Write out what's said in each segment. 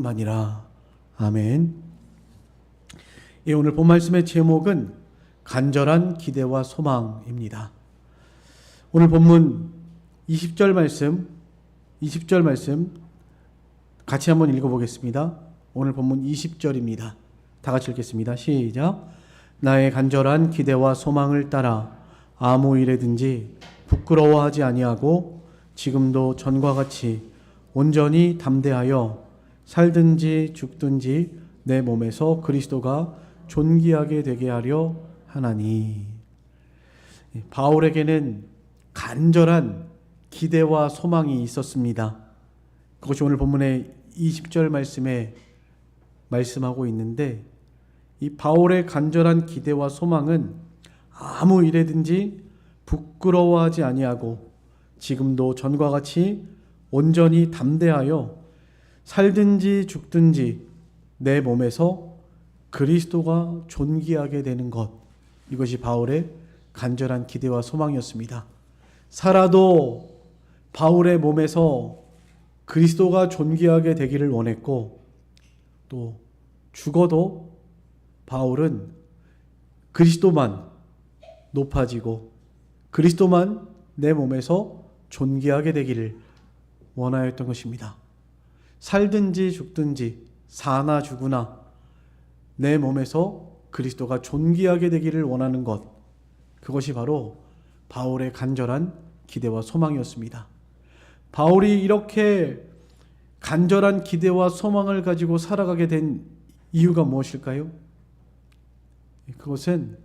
만이라. 아멘. 예, 오늘 본 말씀의 제목은 간절한 기대와 소망입니다. 오늘 본문 20절 말씀 같이 한번 읽어보겠습니다. 오늘 본문 20절입니다. 다 같이 읽겠습니다. 시작. 나의 간절한 기대와 소망을 따라 아무 일에든지 부끄러워하지 아니하고 지금도 전과 같이 온전히 담대하여 살든지 죽든지 내 몸에서 그리스도가 존귀하게 되게 하려 하나니. 바울에게는 간절한 기대와 소망이 있었습니다. 그것이 오늘 본문의 20절 말씀에 말씀하고 있는데, 이 바울의 간절한 기대와 소망은 아무 일에든지 부끄러워하지 아니하고 지금도 전과 같이 온전히 담대하여 살든지 죽든지 내 몸에서 그리스도가 존귀하게 되는 것, 이것이 바울의 간절한 기대와 소망이었습니다. 살아도 바울의 몸에서 그리스도가 존귀하게 되기를 원했고, 또 죽어도 바울은 그리스도만 높아지고 그리스도만 내 몸에서 존귀하게 되기를 원하였던 것입니다. 살든지 죽든지 사나 죽으나 내 몸에서 그리스도가 존귀하게 되기를 원하는 것, 그것이 바로 바울의 간절한 기대와 소망이었습니다. 바울이 이렇게 간절한 기대와 소망을 가지고 살아가게 된 이유가 무엇일까요? 그것은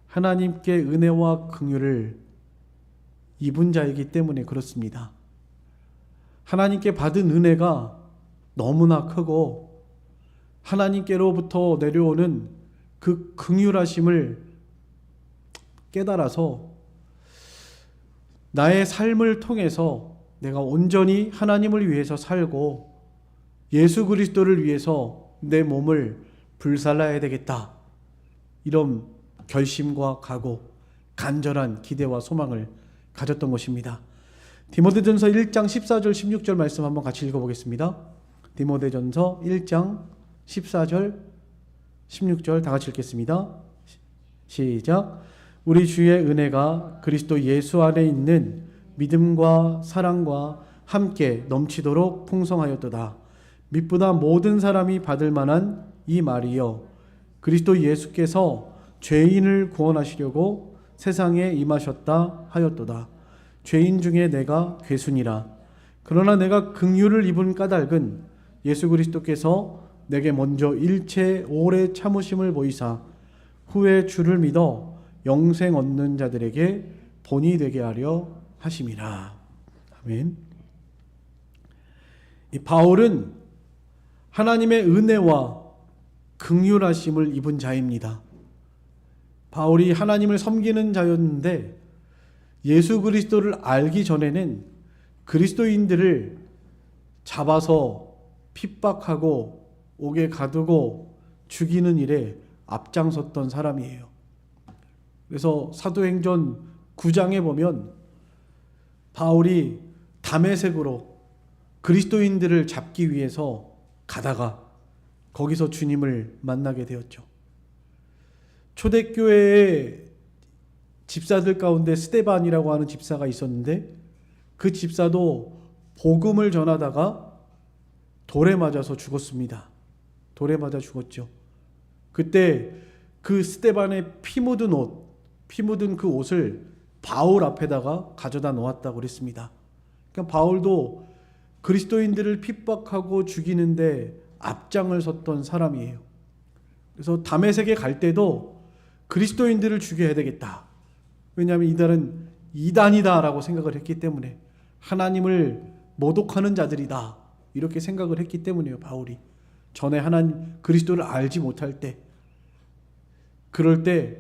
하나님께 은혜와 긍휼을 입은 자이기 때문에 그렇습니다. 하나님께 받은 은혜가 너무나 크고 하나님께로부터 내려오는 그 긍휼하심을 깨달아서 나의 삶을 통해서 내가 온전히 하나님을 위해서 살고 예수 그리스도를 위해서 내 몸을 불살라야 되겠다, 이런 결심과 각오, 간절한 기대와 소망을 가졌던 것입니다. 디모데전서 1장 14절 16절 말씀 한번 같이 읽어보겠습니다. 디모데전서 1장 14절 16절 다 같이 읽겠습니다. 시작. 우리 주의 은혜가 그리스도 예수 안에 있는 믿음과 사랑과 함께 넘치도록 풍성하였도다. mit보다 모든 사람이 받을 만한 이 말이여, 그리스도 예수께서 죄인을 구원하시려고 세상에 임하셨다 하였도다. 죄인 중에 내가 괴순이라. 그러나 내가 긍휼을 입은 까닭은 예수 그리스도께서 내게 먼저 일체 오래 참으심을 보이사 후에 주를 믿어 영생 얻는 자들에게 본이 되게 하려 하심이라. 아멘. 이 바울은 하나님의 은혜와 긍휼하심을 입은 자입니다. 바울이 하나님을 섬기는 자였는데 예수 그리스도를 알기 전에는 그리스도인들을 잡아서 핍박하고 옥에 가두고 죽이는 일에 앞장섰던 사람이에요. 그래서 사도행전 9장에 보면 바울이 다메섹으로 그리스도인들을 잡기 위해서 가다가 거기서 주님을 만나게 되었죠. 초대교회의 집사들 가운데 스데반이라고 하는 집사가 있었는데, 그 집사도 복음을 전하다가 돌에 맞아서 죽었습니다. 돌에 맞아 죽었죠. 그때 그 스데반의 피 묻은 그 옷을 바울 앞에다가 가져다 놓았다고 그랬습니다. 그러니까 바울도 그리스도인들을 핍박하고 죽이는데 앞장을 섰던 사람이에요. 그래서 다메섹에 갈 때도 그리스도인들을 죽여야 되겠다. 왜냐하면 이들은 이단이다라고 생각을 했기 때문에, 하나님을 모독하는 자들이다 이렇게 생각을 했기 때문이에요. 바울이 전에 하나님 그리스도를 알지 못할 때, 그럴 때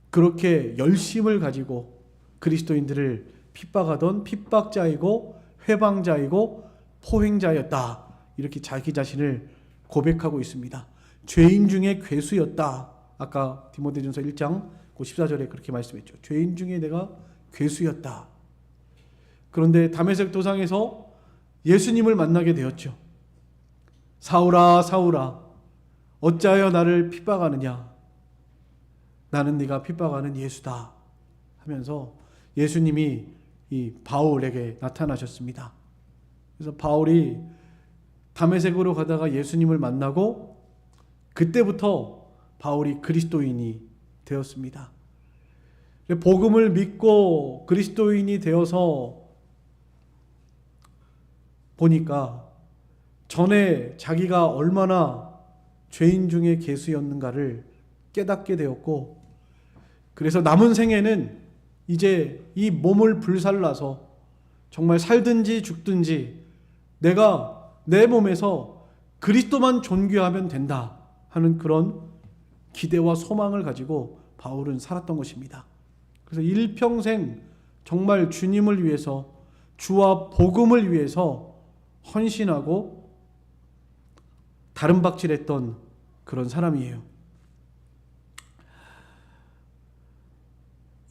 그렇게 열심을 가지고 그리스도인들을 핍박하던 핍박자이고 회방자이고 포행자였다, 이렇게 자기 자신을 고백하고 있습니다. 죄인 중에 괴수였다. 아까 디모데전서 1장 14절에 그렇게 말씀했죠. 죄인 중에 내가 괴수였다. 그런데 다메섹 도상에서 예수님을 만나게 되었죠. 사울아 사울아 어찌하여 나를 핍박하느냐? 나는 네가 핍박하는 예수다 하면서 예수님이 이 바울에게 나타나셨습니다. 그래서 바울이 다메섹으로 가다가 예수님을 만나고 그때부터 바울이 그리스도인이 되었습니다. 복음을 믿고 그리스도인이 되어서 보니까 전에 자기가 얼마나 죄인 중에 괴수였는가를 깨닫게 되었고, 그래서 남은 생에는 이제 이 몸을 불살라서 정말 살든지 죽든지 내가 내 몸에서 그리스도만 존귀하면 된다 하는 그런 기대와 소망을 가지고 바울은 살았던 것입니다. 그래서 일평생 정말 주님을 위해서, 주와 복음을 위해서 헌신하고 다름박질했던 그런 사람이에요.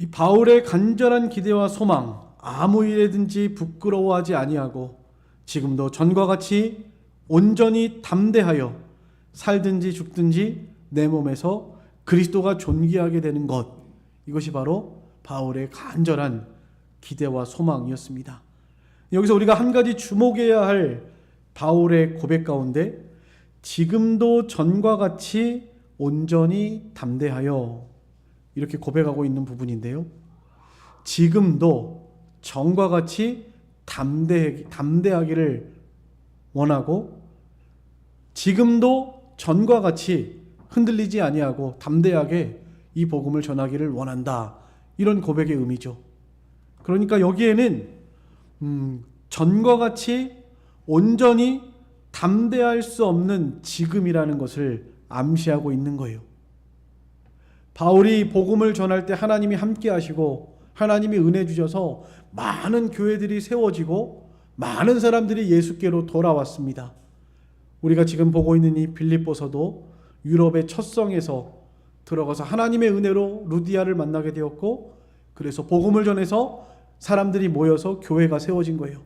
이 바울의 간절한 기대와 소망, 아무 일에든지 부끄러워하지 아니하고 지금도 전과 같이 온전히 담대하여 살든지 죽든지 내 몸에서 그리스도가 존귀하게 되는 것, 이것이 바로 바울의 간절한 기대와 소망이었습니다. 여기서 우리가 한 가지 주목해야 할 바울의 고백 가운데 지금도 전과 같이 온전히 담대하여 이렇게 고백하고 있는 부분인데요. 지금도 전과 같이 담대하기를 원하고 지금도 전과 같이 흔들리지 아니하고 담대하게 이 복음을 전하기를 원한다. 이런 고백의 의미죠. 그러니까 여기에는 전과 같이 온전히 담대할 수 없는 지금이라는 것을 암시하고 있는 거예요. 바울이 복음을 전할 때 하나님이 함께 하시고 하나님이 은혜 주셔서 많은 교회들이 세워지고 많은 사람들이 예수께로 돌아왔습니다. 우리가 지금 보고 있는 이 빌립보서도 유럽의 첫 성에서 들어가서 하나님의 은혜로 루디아를 만나게 되었고, 그래서 복음을 전해서 사람들이 모여서 교회가 세워진 거예요.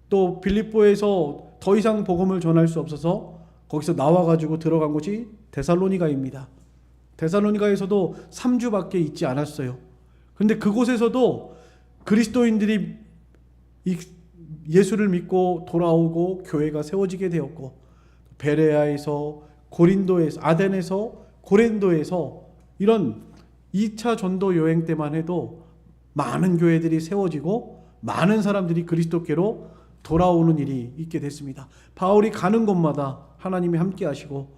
또 빌립보에서 더 이상 복음을 전할 수 없어서 거기서 나와가지고 들어간 곳이 데살로니가입니다. 데살로니가에서도 3주밖에 있지 않았어요. 그런데 그곳에서도 그리스도인들이 예수를 믿고 돌아오고 교회가 세워지게 되었고, 베레아에서 고린도에서, 아덴에서 고린도에서 이런 2차 전도 여행 때만 해도 많은 교회들이 세워지고 많은 사람들이 그리스도께로 돌아오는 일이 있게 됐습니다. 바울이 가는 곳마다 하나님이 함께 하시고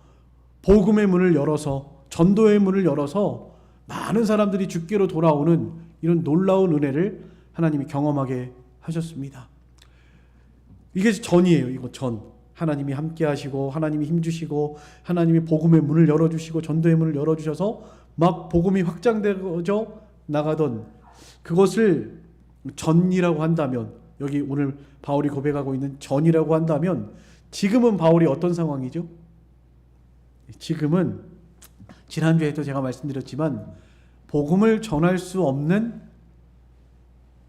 복음의 문을 열어서, 전도의 문을 열어서 많은 사람들이 주께로 돌아오는 이런 놀라운 은혜를 하나님이 경험하게 하셨습니다. 이게 전이에요. 이거 전. 하나님이 함께 하시고 하나님이 힘주시고 하나님이 복음의 문을 열어주시고 전도의 문을 열어주셔서 막 복음이 확장되어져 나가던 그것을 전이라고 한다면, 여기 오늘 바울이 고백하고 있는 전이라고 한다면, 지금은 바울이 어떤 상황이죠? 지금은 지난주에도 제가 말씀드렸지만 복음을 전할 수 없는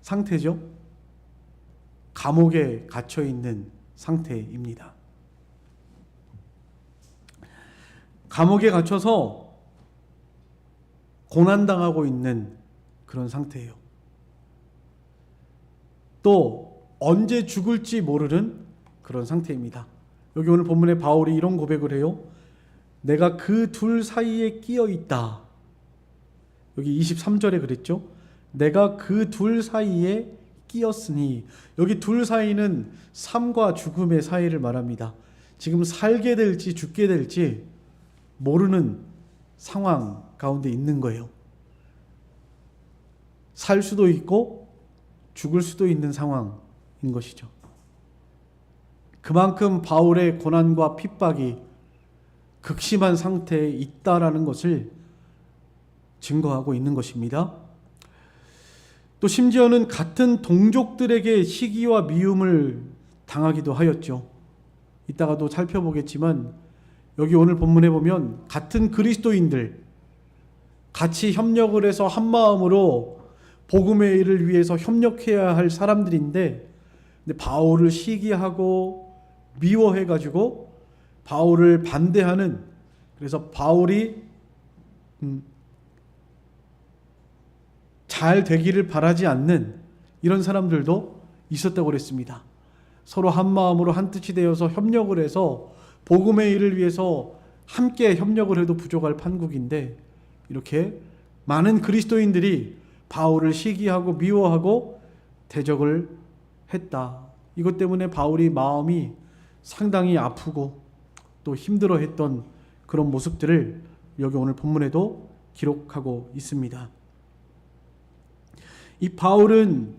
상태죠. 감옥에 갇혀 있는 상태입니다. 감옥에 갇혀서 고난당하고 있는 그런 상태예요. 또 언제 죽을지 모르는 그런 상태입니다. 여기 오늘 본문에 바울이 이런 고백을 해요. 내가 그 둘 사이에 끼어 있다. 여기 23절에 그랬죠. 내가 그 둘 사이에 끼었으니, 여기 둘 사이는 삶과 죽음의 사이를 말합니다. 지금 살게 될지 죽게 될지 모르는 상황 가운데 있는 거예요. 살 수도 있고 죽을 수도 있는 상황인 것이죠. 그만큼 바울의 고난과 핍박이 극심한 상태에 있다라는 것을 증거하고 있는 것입니다. 또 심지어는 같은 동족들에게 시기와 미움을 당하기도 하였죠. 이따가도 살펴보겠지만 여기 오늘 본문에 보면 같은 그리스도인들 같이 협력을 해서 한 마음으로 복음의 일을 위해서 협력해야 할 사람들인데, 근데 바울을 시기하고 미워해가지고 바울을 반대하는, 그래서 바울이 잘 되기를 바라지 않는 이런 사람들도 있었다고 그랬습니다. 서로 한 마음으로 한 뜻이 되어서 협력을 해서 복음의 일을 위해서 함께 협력을 해도 부족할 판국인데, 이렇게 많은 그리스도인들이 바울을 시기하고 미워하고 대적을 했다. 이것 때문에 바울이 마음이 상당히 아프고 또 힘들어했던 그런 모습들을 여기 오늘 본문에도 기록하고 있습니다. 이 바울은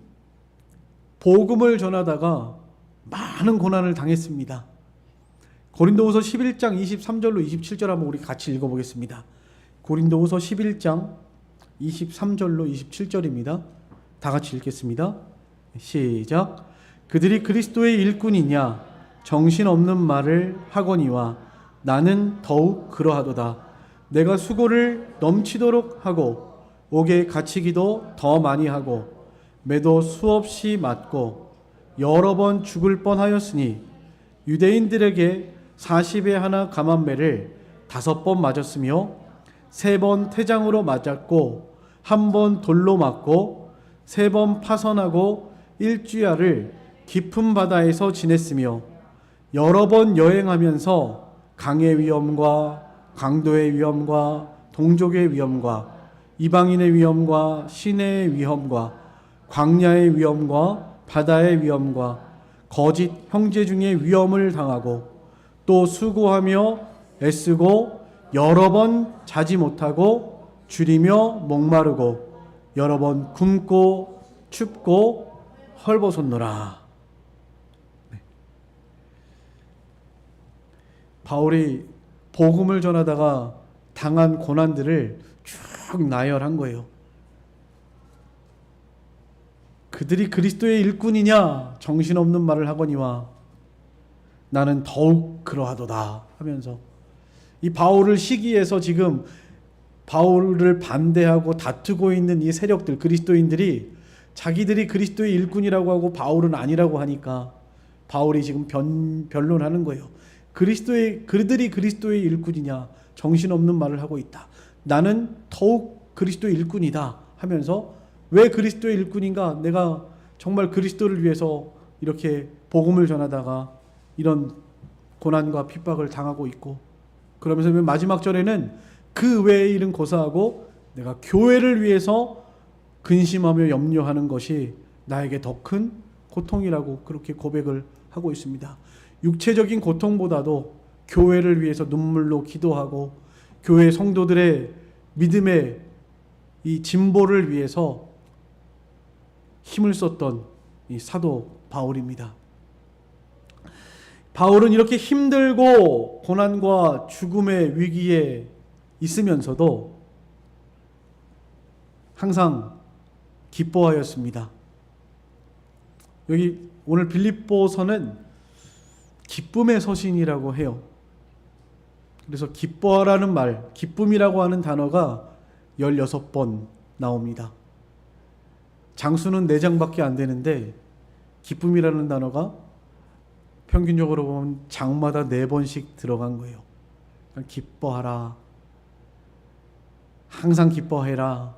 복음을 전하다가 많은 고난을 당했습니다. 고린도후서 11장 23절로 27절 한번 우리 같이 읽어보겠습니다. 고린도후서 11장 23절로 27절입니다. 다 같이 읽겠습니다. 시작. 그들이 그리스도의 일꾼이냐 정신없는 말을 하거니와 나는 더욱 그러하도다. 내가 수고를 넘치도록 하고 옥에 갇히기도 더 많이 하고 매도 수없이 맞고 여러 번 죽을 뻔하였으니 유대인들에게 40에 하나 감한매를 5번 맞았으며 3번 태장으로 맞았고 1번 돌로 맞고 3번 파선하고 일주야를 깊은 바다에서 지냈으며 여러 번 여행하면서 강의 위험과 강도의 위험과 동족의 위험과 이방인의 위험과 시내의 위험과 광야의 위험과 바다의 위험과 거짓 형제 중에 위험을 당하고 또 수고하며 애쓰고 여러 번 자지 못하고 줄이며 목마르고 여러 번 굶고 춥고 헐벗었노라. 바울이 복음을 전하다가 당한 고난들을 쭉 나열한 거예요. 그들이 그리스도의 일꾼이냐 정신없는 말을 하거니와 나는 더욱 그러하도다 하면서 이 바울을 시기해서 지금 바울을 반대하고 다투고 있는 이 세력들, 그리스도인들이 자기들이 그리스도의 일꾼이라고 하고 바울은 아니라고 하니까 바울이 지금 변론하는 거예요. 그들이 그리스도의 일꾼이냐 정신없는 말을 하고 있다. 나는 더욱 그리스도의 일꾼이다 하면서 왜 그리스도의 일꾼인가? 내가 정말 그리스도를 위해서 이렇게 복음을 전하다가 이런 고난과 핍박을 당하고 있고, 그러면서 마지막 절에는 그 외의 일은 고사하고 내가 교회를 위해서 근심하며 염려하는 것이 나에게 더 큰 고통이라고 그렇게 고백을 하고 있습니다. 육체적인 고통보다도 교회를 위해서 눈물로 기도하고 교회 성도들의 믿음의 이 진보를 위해서 힘을 썼던 이 사도 바울입니다. 바울은 이렇게 힘들고 고난과 죽음의 위기에 있으면서도 항상 기뻐하였습니다. 여기 오늘 빌립보서는 기쁨의 서신이라고 해요. 그래서 기뻐하라는 말, 기쁨이라고 하는 단어가 16번 나옵니다. 장수는 4장밖에 안 되는데 기쁨이라는 단어가 평균적으로 보면 장마다 4번씩 들어간 거예요. 기뻐하라. 항상 기뻐해라.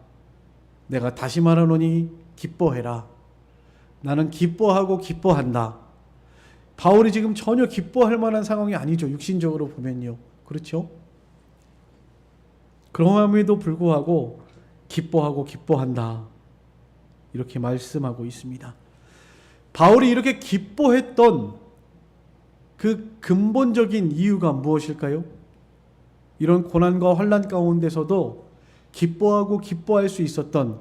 내가 다시 말하노니 기뻐해라. 나는 기뻐하고 기뻐한다. 바울이 지금 전혀 기뻐할 만한 상황이 아니죠. 육신적으로 보면요. 그렇죠? 그럼에도 불구하고 기뻐하고 기뻐한다. 이렇게 말씀하고 있습니다. 바울이 이렇게 기뻐했던 그 근본적인 이유가 무엇일까요? 이런 고난과 환난 가운데서도 기뻐하고 기뻐할 수 있었던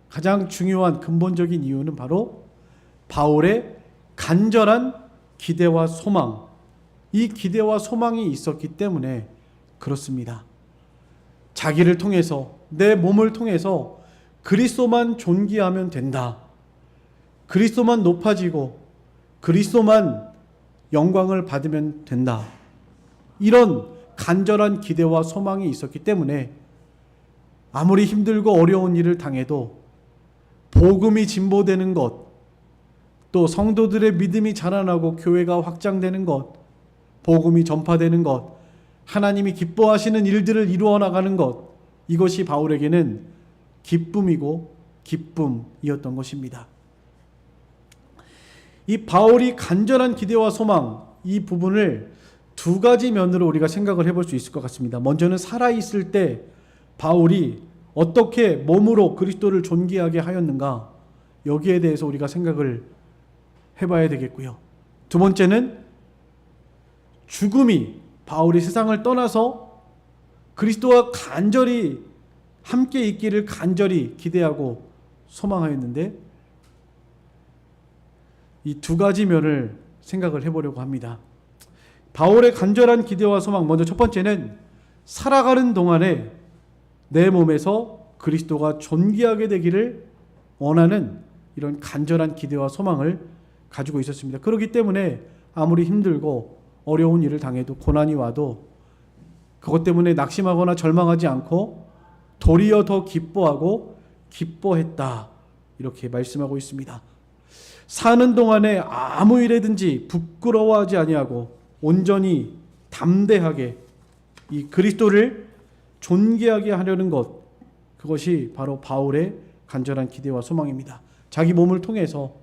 가장 중요한 근본적인 이유는 바로 바울의 간절한 기대와 소망, 이 기대와 소망이 있었기 때문에 그렇습니다. 자기를 통해서, 내 몸을 통해서 그리스도만 존귀하면 된다. 그리스도만 높아지고 그리스도만 영광을 받으면 된다. 이런 간절한 기대와 소망이 있었기 때문에 아무리 힘들고 어려운 일을 당해도 복음이 진보되는 것, 또 성도들의 믿음이 자라나고 교회가 확장되는 것, 복음이 전파되는 것, 하나님이 기뻐하시는 일들을 이루어 나가는 것, 이것이 바울에게는 기쁨이고 기쁨이었던 것입니다. 이 바울이 간절한 기대와 소망, 이 부분을 두 가지 면으로 우리가 생각을 해볼 수 있을 것 같습니다. 먼저는 살아있을 때 바울이 어떻게 몸으로 그리스도를 존귀하게 하였는가, 여기에 대해서 우리가 생각을 해봐야 되겠고요. 두 번째는 죽음이 바울이 세상을 떠나서 그리스도와 간절히 함께 있기를 간절히 기대하고 소망하였는데, 이 두 가지 면을 생각을 해보려고 합니다. 바울의 간절한 기대와 소망, 먼저 첫 번째는 살아가는 동안에 내 몸에서 그리스도가 존귀하게 되기를 원하는 이런 간절한 기대와 소망을 가지고 있었습니다. 그렇기 때문에 아무리 힘들고 어려운 일을 당해도, 고난이 와도 그것 때문에 낙심하거나 절망하지 않고 도리어 더 기뻐하고 기뻐했다, 이렇게 말씀하고 있습니다. 사는 동안에 아무 일에든지 부끄러워하지 아니하고 온전히 담대하게 이 그리스도를 존귀하게 하려는 것, 그것이 바로 바울의 간절한 기대와 소망입니다. 자기 몸을 통해서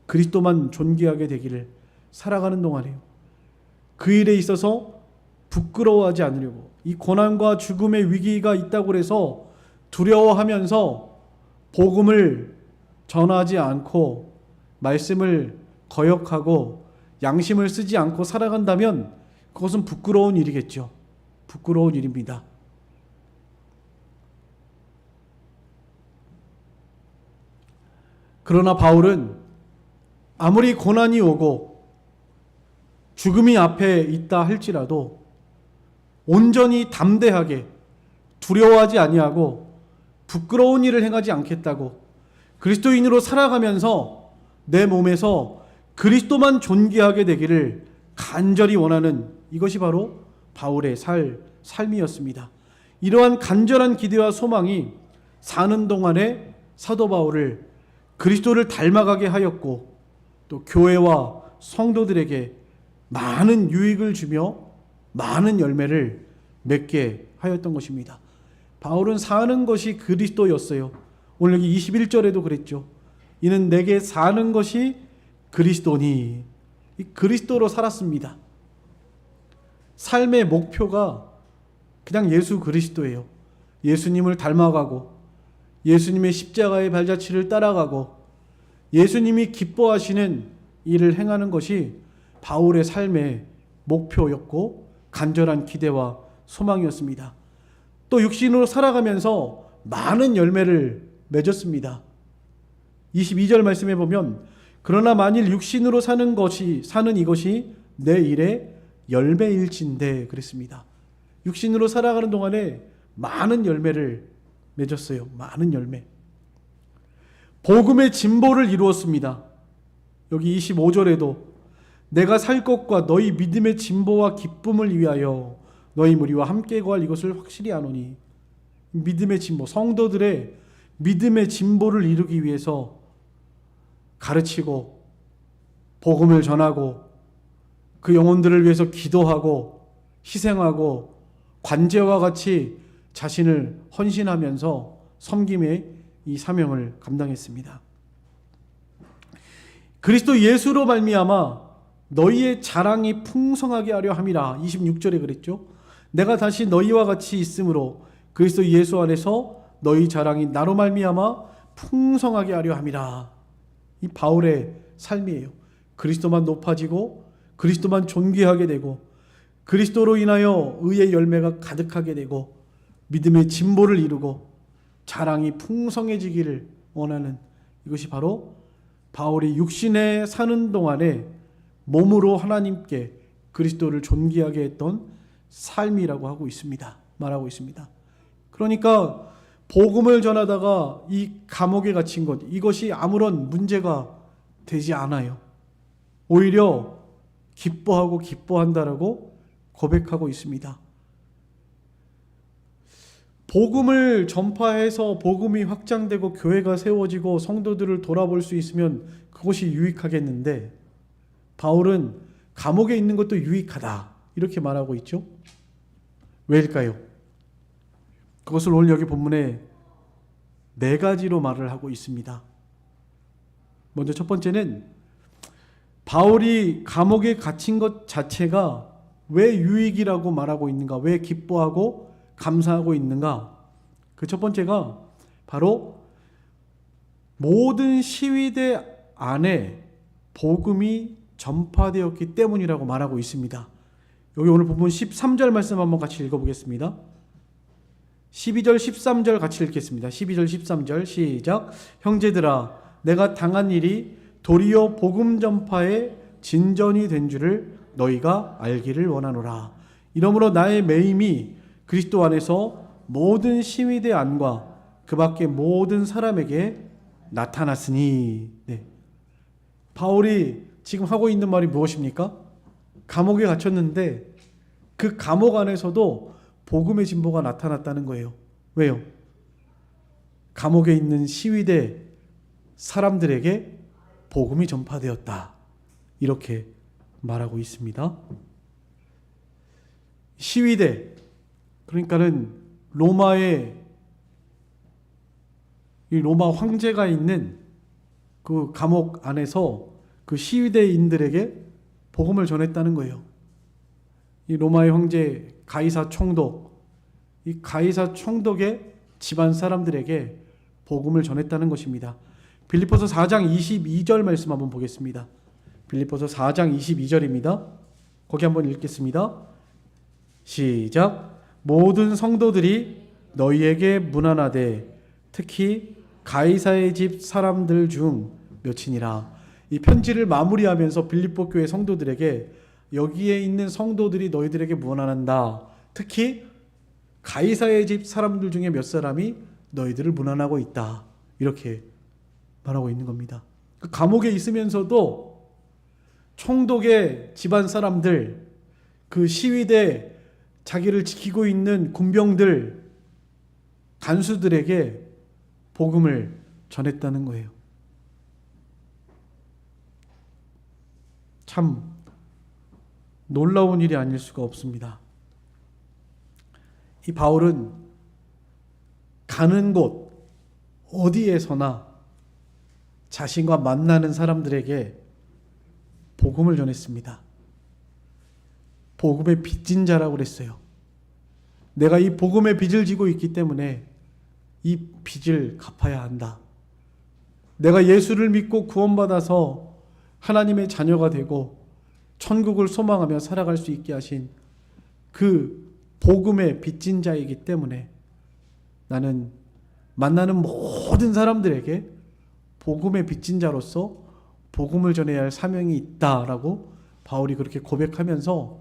그리스도만 존귀하게 되기를 살아가는 동안에요, 그 일에 있어서 부끄러워하지 않으려고, 이 고난과 죽음의 위기가 있다고 해서 두려워하면서 복음을 전하지 않고 말씀을 거역하고 양심을 쓰지 않고 살아간다면 그것은 부끄러운 일이겠죠. 부끄러운 일입니다. 그러나 바울은 아무리 고난이 오고 죽음이 앞에 있다 할지라도 온전히 담대하게 두려워하지 아니하고 부끄러운 일을 행하지 않겠다고, 그리스도인으로 살아가면서 내 몸에서 그리스도만 존귀하게 되기를 간절히 원하는, 이것이 바로 바울의 삶이었습니다. 이러한 간절한 기대와 소망이 사는 동안에 사도 바울을 그리스도를 닮아가게 하였고, 또 교회와 성도들에게 많은 유익을 주며 많은 열매를 맺게 하였던 것입니다. 바울은 사는 것이 그리스도였어요. 오늘 여기 21절에도 그랬죠. 이는 내게 사는 것이 그리스도니. 이 그리스도로 살았습니다. 삶의 목표가 그냥 예수 그리스도예요. 예수님을 닮아가고 예수님의 십자가의 발자취를 따라가고 예수님이 기뻐하시는 일을 행하는 것이 바울의 삶의 목표였고 간절한 기대와 소망이었습니다. 또 육신으로 살아가면서 많은 열매를 맺었습니다. 22절 말씀해 보면, 그러나 만일 육신으로 사는 이것이 내 일의 열매일진데, 그랬습니다. 육신으로 살아가는 동안에 많은 열매를 맺었어요. 많은 열매. 복음의 진보를 이루었습니다. 여기 25절에도 내가 살 것과 너희 믿음의 진보와 기쁨을 위하여 너희 무리와 함께 거할 이것을 확실히 아노니. 믿음의 진보, 성도들의 믿음의 진보를 이루기 위해서 가르치고 복음을 전하고 그 영혼들을 위해서 기도하고 희생하고 관제와 같이 자신을 헌신하면서 섬김의 이 사명을 감당했습니다. 그리스도 예수로 말미암아 너희의 자랑이 풍성하게 하려 함이라. 26절에 그랬죠. 내가 다시 너희와 같이 있으므로 그리스도 예수 안에서 너희 자랑이 나로 말미암아 풍성하게 하려 함이라. 이 바울의 삶이에요. 그리스도만 높아지고 그리스도만 존귀하게 되고 그리스도로 인하여 의의 열매가 가득하게 되고 믿음의 진보를 이루고 자랑이 풍성해지기를 원하는, 이것이 바로 바울이 육신에 사는 동안에 몸으로 하나님께 그리스도를 존귀하게 했던 삶이라고 말하고 있습니다. 그러니까 복음을 전하다가 이 감옥에 갇힌 것, 이것이 아무런 문제가 되지 않아요. 오히려 기뻐하고 기뻐한다라고 고백하고 있습니다. 복음을 전파해서 복음이 확장되고 교회가 세워지고 성도들을 돌아볼 수 있으면 그것이 유익하겠는데, 바울은 감옥에 있는 것도 유익하다, 이렇게 말하고 있죠. 왜일까요? 그것을 오늘 여기 본문에 네 가지로 말을 하고 있습니다. 먼저 첫 번째는 바울이 감옥에 갇힌 것 자체가 왜 유익이라고 말하고 있는가, 왜 기뻐하고 감사하고 있는가. 그 첫 번째가 바로 모든 시위대 안에 복음이 전파되었기 때문이라고 말하고 있습니다. 여기 오늘 본문 13절 말씀 한번 같이 읽어보겠습니다. 12절 13절 같이 읽겠습니다. 12절 13절 시작. 형제들아 내가 당한 일이 도리어 복음 전파의 진전이 된 줄을 너희가 알기를 원하노라. 이러므로 나의 매임이 그리스도 안에서 모든 시위대 안과 그 밖의 모든 사람에게 나타났으니. 네. 바울이 지금 하고 있는 말이 무엇입니까? 감옥에 갇혔는데 그 감옥 안에서도 복음의 진보가 나타났다는 거예요. 왜요? 감옥에 있는 시위대 사람들에게 복음이 전파되었다. 이렇게 말하고 있습니다. 시위대, 그러니까는 로마의 이 로마 황제가 있는 그 감옥 안에서 그 시위대인들에게 복음을 전했다는 거예요. 이 로마의 황제 가이사 총독, 이 가이사 총독의 집안 사람들에게 복음을 전했다는 것입니다. 빌립보서 4장 22절 말씀 한번 보겠습니다. 빌립보서 4장 22절입니다. 거기 한번 읽겠습니다. 시작. 모든 성도들이 너희에게 문안하되 특히 가이사의 집 사람들 중 몇이니라. 이 편지를 마무리하면서 빌립보 교회 성도들에게 여기에 있는 성도들이 너희들에게 문안한다. 특히 가이사의 집 사람들 중에 몇 사람이 너희들을 문안하고 있다. 이렇게 말하고 있는 겁니다. 그 감옥에 있으면서도 총독의 집안 사람들, 그 시위대 자기를 지키고 있는 군병들, 간수들에게 복음을 전했다는 거예요. 참 놀라운 일이 아닐 수가 없습니다. 이 바울은 가는 곳 어디에서나 자신과 만나는 사람들에게 복음을 전했습니다. 복음의 빚진 자라고 그랬어요. 내가 이 복음의 빚을 지고 있기 때문에 이 빚을 갚아야 한다. 내가 예수를 믿고 구원받아서 하나님의 자녀가 되고 천국을 소망하며 살아갈 수 있게 하신 그 복음의 빚진 자이기 때문에 나는 만나는 모든 사람들에게 복음의 빚진 자로서 복음을 전해야 할 사명이 있다라고 바울이 그렇게 고백하면서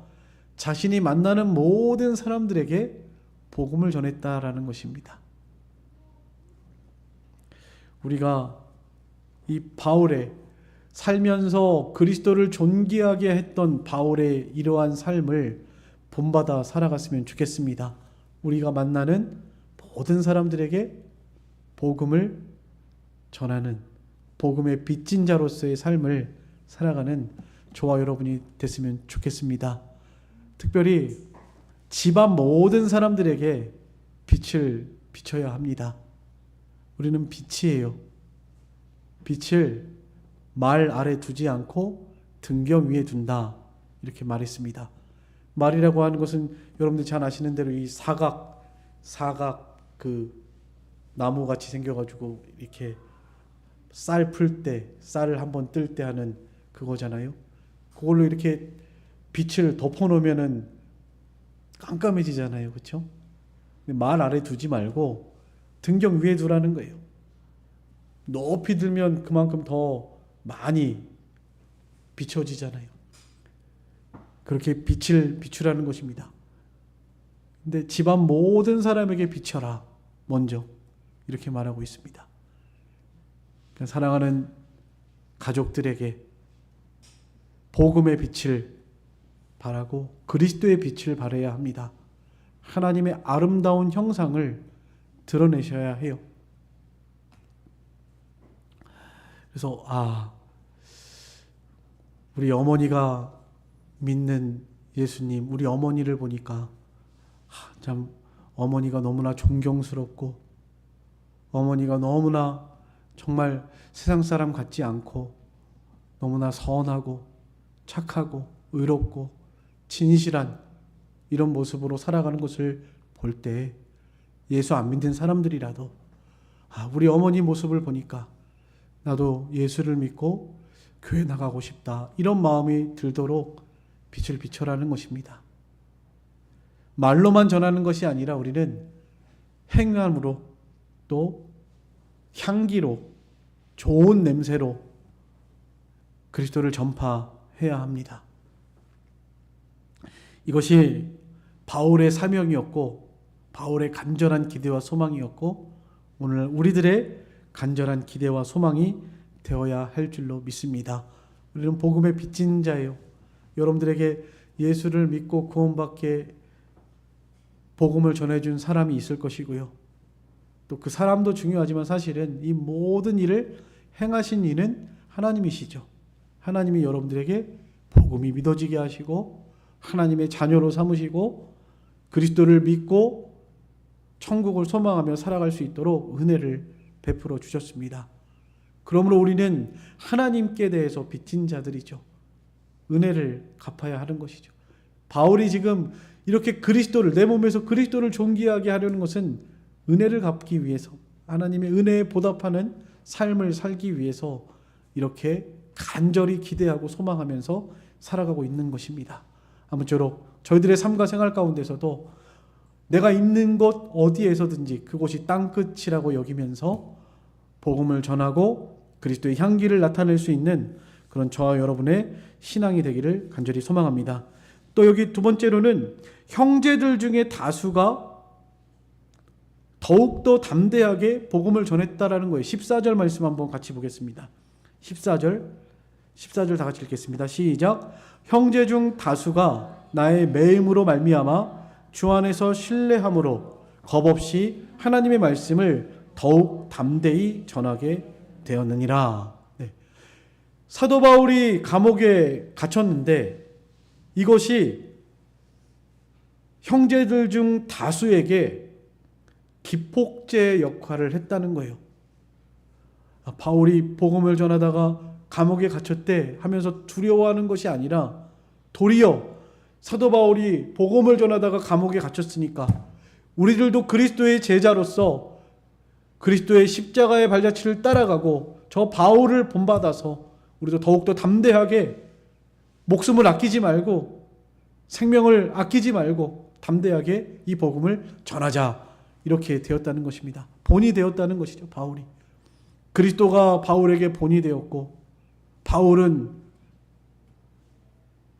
자신이 만나는 모든 사람들에게 복음을 전했다라는 것입니다. 우리가 이 바울의 살면서 그리스도를 존귀하게 했던 바울의 이러한 삶을 본받아 살아갔으면 좋겠습니다. 우리가 만나는 모든 사람들에게 복음을 전하는 복음의 빚진 자로서의 삶을 살아가는 저와 여러분이 됐으면 좋겠습니다. 특별히 집안 모든 사람들에게 빛을 비춰야 합니다. 우리는 빛이에요. 빛을 말 아래 두지 않고 등경 위에 둔다. 이렇게 말했습니다. 말이라고 하는 것은 여러분들 잘 아시는 대로 이 사각 그 나무같이 생겨가지고 이렇게 쌀 풀 때, 쌀을 한번 뜰 때 하는 그거잖아요. 그걸로 이렇게 빛을 덮어놓으면은 깜깜해지잖아요. 그렇죠? 말 아래 두지 말고 등경 위에 두라는 거예요. 높이 들면 그만큼 더 많이 비춰지잖아요. 그렇게 빛을 비추라는 것입니다. 근데 집안 모든 사람에게 비춰라. 먼저 이렇게 말하고 있습니다. 사랑하는 가족들에게 복음의 빛을 바라고 그리스도의 빛을 발해야 합니다. 하나님의 아름다운 형상을 드러내셔야 해요. 그래서 우리 어머니가 믿는 예수님, 우리 어머니를 보니까 참 어머니가 너무나 존경스럽고 어머니가 너무나 정말 세상 사람 같지 않고 너무나 선하고 착하고 의롭고 진실한 이런 모습으로 살아가는 것을 볼 때 예수 안 믿는 사람들이라도 우리 어머니 모습을 보니까 나도 예수를 믿고 교회 나가고 싶다, 이런 마음이 들도록 빛을 비춰라는 것입니다. 말로만 전하는 것이 아니라 우리는 행함으로 또 향기로 좋은 냄새로 그리스도를 전파해야 합니다. 이것이 바울의 사명이었고 바울의 간절한 기대와 소망이었고 오늘 우리들의 간절한 기대와 소망이 되어야 할 줄로 믿습니다. 우리는 복음의 빚진 자예요. 여러분들에게 예수를 믿고 구원받게 복음을 전해준 사람이 있을 것이고요. 또 그 사람도 중요하지만 사실은 이 모든 일을 행하신 이는 하나님이시죠. 하나님이 여러분들에게 복음이 믿어지게 하시고 하나님의 자녀로 삼으시고 그리스도를 믿고 천국을 소망하며 살아갈 수 있도록 은혜를 베풀어 주셨습니다. 그러므로 우리는 하나님께 대해서 빚진 자들이죠. 은혜를 갚아야 하는 것이죠. 바울이 지금 이렇게 그리스도를, 내 몸에서 그리스도를 존귀하게 하려는 것은 은혜를 갚기 위해서, 하나님의 은혜에 보답하는 삶을 살기 위해서 이렇게 간절히 기대하고 소망하면서 살아가고 있는 것입니다. 아무쪼록 저희들의 삶과 생활 가운데서도 내가 있는 곳 어디에서든지 그곳이 땅끝이라고 여기면서 복음을 전하고 그리스도의 향기를 나타낼 수 있는 그런 저와 여러분의 신앙이 되기를 간절히 소망합니다. 또 여기 두 번째로는 형제들 중에 다수가 더욱더 담대하게 복음을 전했다라는 거예요. 14절 말씀 한번 같이 보겠습니다. 14절 다 같이 읽겠습니다. 시작. 형제 중 다수가 나의 매임으로 말미암아 주 안에서 신뢰함으로 겁없이 하나님의 말씀을 더욱 담대히 전하게 되었느니라. 네. 사도 바울이 감옥에 갇혔는데 이것이 형제들 중 다수에게 기폭제 역할을 했다는 거예요. 바울이 복음을 전하다가 감옥에 갇혔대 하면서 두려워하는 것이 아니라 도리어 사도 바울이 복음을 전하다가 감옥에 갇혔으니까 우리들도 그리스도의 제자로서 그리스도의 십자가의 발자취를 따라가고 저 바울을 본받아서 우리도 더욱더 담대하게 목숨을 아끼지 말고 생명을 아끼지 말고 담대하게 이 복음을 전하자, 이렇게 되었다는 것입니다. 본이 되었다는 것이죠. 바울이, 그리스도가 바울에게 본이 되었고 바울은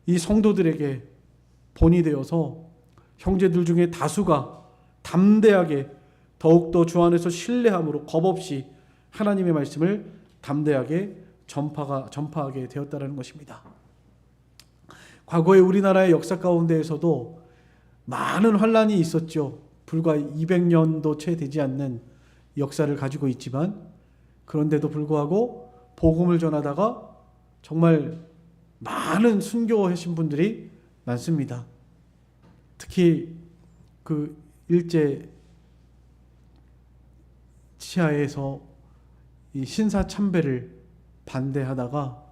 이 성도들에게 본이 되어서 형제들 중에 다수가 담대하게 더욱더 주 안에서 신뢰함으로 겁없이 하나님의 말씀을 담대하게 전파하게 되었다는 것입니다. 과거의 우리나라의 역사 가운데에서도 많은 환란이 있었죠. 불과 200년도 채 되지 않는 역사를 가지고 있지만 그런데도 불구하고 복음을 전하다가 정말 많은 순교하신 분들이 많습니다. 특히 그 일제 치하에서 이 신사 참배를 반대하다가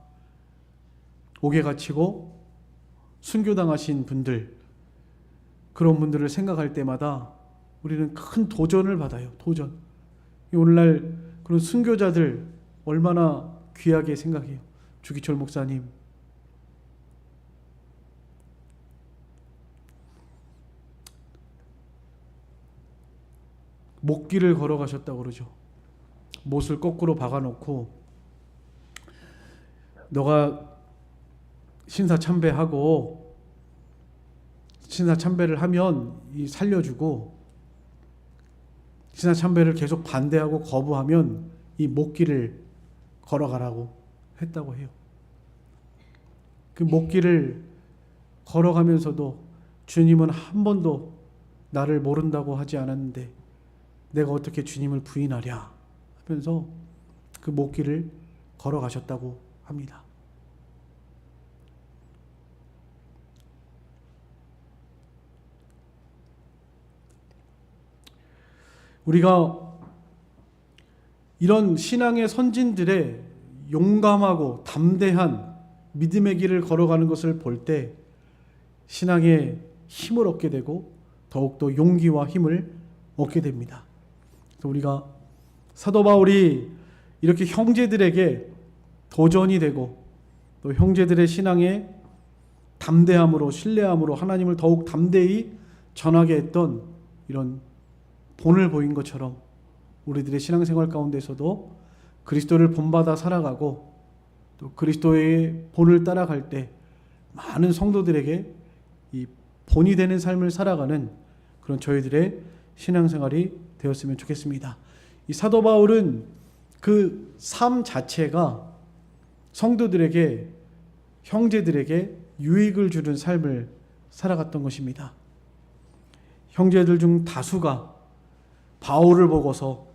옥에 갇히고 순교당하신 분들, 그런 분들을 생각할 때마다 우리는 큰 도전을 받아요. 도전. 오늘날 그런 순교자들 얼마나 귀하게 생각해요. 주기철 목사님, 목길을 걸어가셨다고 그러죠. 못을 거꾸로 박아놓고 너가 신사참배하고 신사참배를 하면 살려주고 신사참배를 계속 반대하고 거부하면 이 목길을 걸어가라고 했다고 해요. 그 목길을 걸어가면서도 주님은 한 번도 나를 모른다고 하지 않았는데 내가 어떻게 주님을 부인하랴 하면서 그 목길을 걸어가셨다고 합니다. 우리가 이런 신앙의 선진들의 용감하고 담대한 믿음의 길을 걸어가는 것을 볼 때 신앙의 힘을 얻게 되고 더욱더 용기와 힘을 얻게 됩니다. 그래서 우리가 사도 바울이 이렇게 형제들에게 도전이 되고 또 형제들의 신앙의 담대함으로 신뢰함으로 하나님을 더욱 담대히 전하게 했던 이런 본을 보인 것처럼 우리들의 신앙생활 가운데서도 그리스도를 본받아 살아가고 또 그리스도의 본을 따라갈 때 많은 성도들에게 이 본이 되는 삶을 살아가는 그런 저희들의 신앙생활이 되었으면 좋겠습니다. 이 사도 바울은 그 삶 자체가 성도들에게 형제들에게 유익을 주는 삶을 살아갔던 것입니다. 형제들 중 다수가 바울을 보고서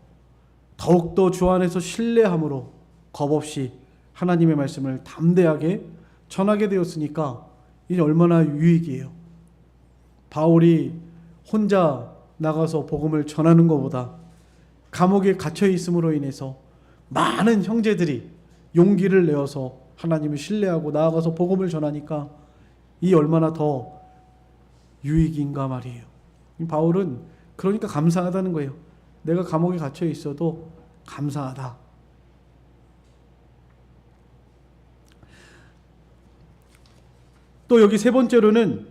더욱더 주 안에서 신뢰함으로 겁없이 하나님의 말씀을 담대하게 전하게 되었으니까 이게 얼마나 유익이에요. 바울이 혼자 나가서 복음을 전하는 것보다 감옥에 갇혀 있음으로 인해서 많은 형제들이 용기를 내어서 하나님을 신뢰하고 나아가서 복음을 전하니까 이 얼마나 더 유익인가 말이에요. 바울은 그러니까 감사하다는 거예요. 내가 감옥에 갇혀 있어도 감사하다. 또 여기 세 번째로는